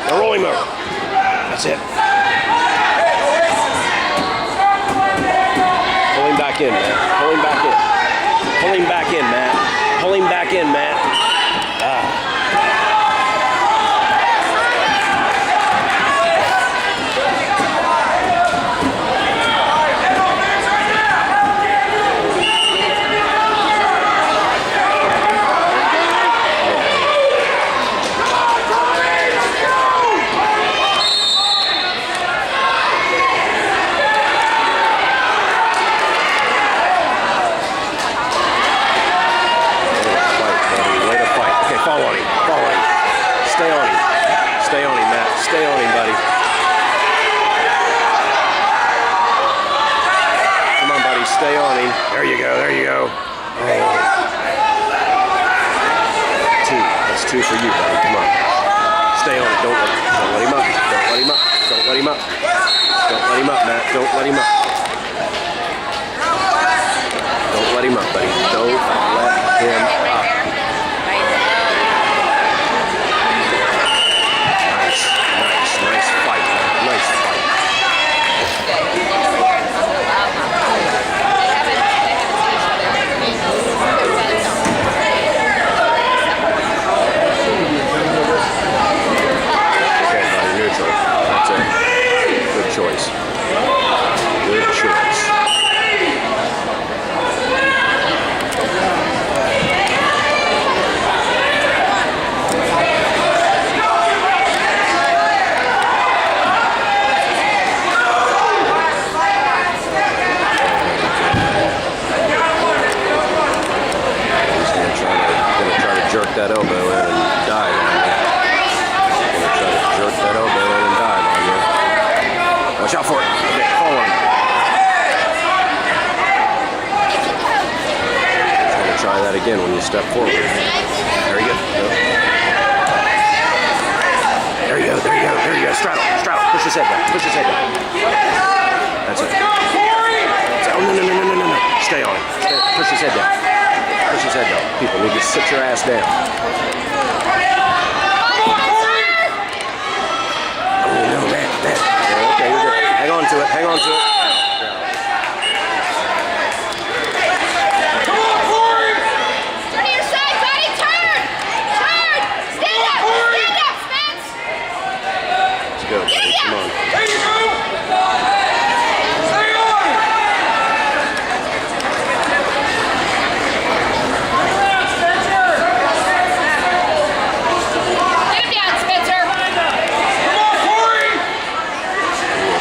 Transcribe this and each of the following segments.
Now roll him over. That's it. Pull him back in, Matt. Pull him back in. Pull him back in, Matt. Pull him back in, Matt. Stay on him. There you go. There you go. Oh. Two. That's two for you, buddy. Come on. Stay on it. Don't let him up. Don't let him up. Don't let him up. Don't let him up, Matt. Don't let him up. Don't let him up, buddy. Don't let him up. Nice fight, man. Nice fight. Choice. Good choice. He's gonna try to jerk that elbow in and dive on you. Gonna try to jerk that elbow in and dive on you. Watch out for it. Okay, forward. Try that again when you step forward. There you go. There you go. There you go. There you go. Straddle. Straddle. Push his head down. Push his head down. That's it. Oh, no. Stay on it. Push his head down. Push his head down. People need to sit your ass down. Hang on to it. Hang on to it. Come on, Corey! Turn to your side, buddy. Turn! Turn! Stand up! Stand up, Spence! Let's go, buddy. Come on. There you go! Stay on! Get him down, Spencer! Come on, Corey!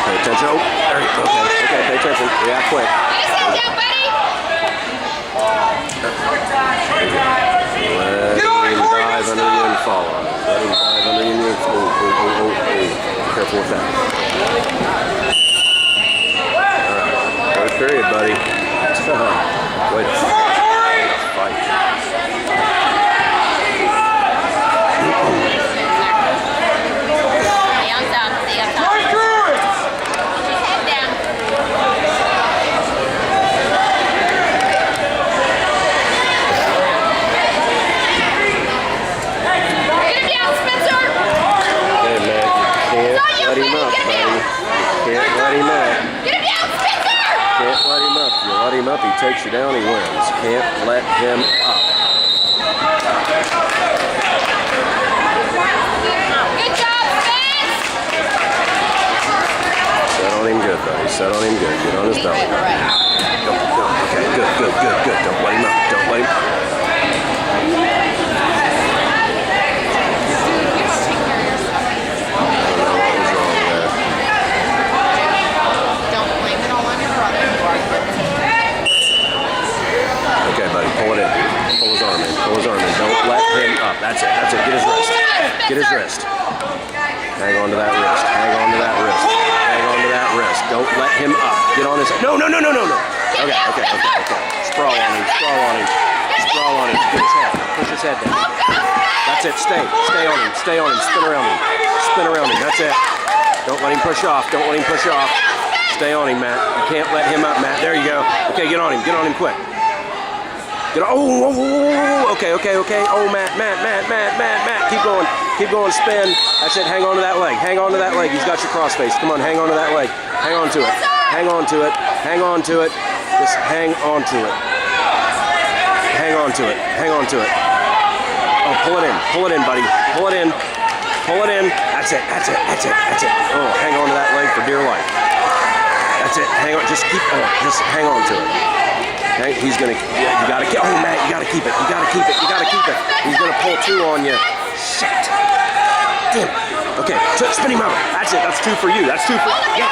Pay attention. Oh, there you go. Okay, pay attention. React quick. Get his head down, buddy! Let him dive under you and fall on it. Let him dive under you and oh. Careful with that. Alright. Third period, buddy. Wait a second. Fight. Young's up. Stay up top. Put his head down. Get him down, Spencer! Okay, man. You can't let him up, buddy. You can't let him up. Get him down, Spencer! Can't let him up. You let him up, he takes you down, he wins. Can't let him up. Good job, Spence! Set on him good, buddy. Set on him good. Get on his belly. Go. Okay, good. Don't let him up. Don't let him up. Don't blame it all on your brother. Okay, buddy, pull it in. Pull his arm in. Pull his arm in. Don't let him up. That's it. Get his wrist. Get his wrist. Hang on to that wrist. Hang on to that wrist. Hang on to that wrist. Don't let him up. Get on his... No. Okay. Sprawl on him. Sprawl on him. Get his head. Push his head down. That's it. Stay on him. Spin around him. That's it. Don't let him push off. Stay on him, Matt. You can't let him up, Matt. There you go. Okay, get on him. Get on him quick. Get okay. Oh, Matt. Keep going, spin. That's it, hang on to that leg. Hang on to that leg. He's got your cross face. Come on, hang on to that leg. Hang on to it. Hang on to it. Hang on to it. Just hang on to it. Hang on to it. Hang on to it. Oh, pull it in. Pull it in, buddy. Pull it in. Pull it in. That's it. Oh, hang on to that leg for dear life. That's it. Hang on. Just hang on to it. He's gonna. You gotta. Oh, Matt, you gotta keep it. You gotta keep it. He's gonna pull two on you. Shit. Damn it. Okay. Spin him out. That's it. That's two for you. That's two for. Yeah.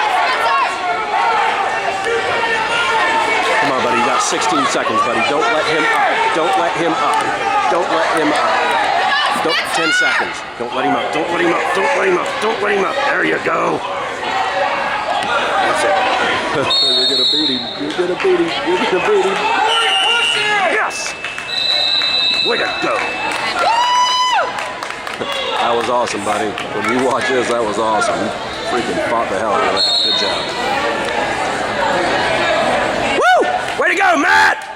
Come on, buddy. You got 16 seconds, buddy. Don't let him up. Don't let him up. 10 seconds. Don't let him up. Don't let him up. There you go. That's it. You're gonna beat him. Yes! Way to go. That was awesome, buddy. When you watch this, that was awesome. You freaking fought the hell out of that. Good job. Woo! Way to go, Matt!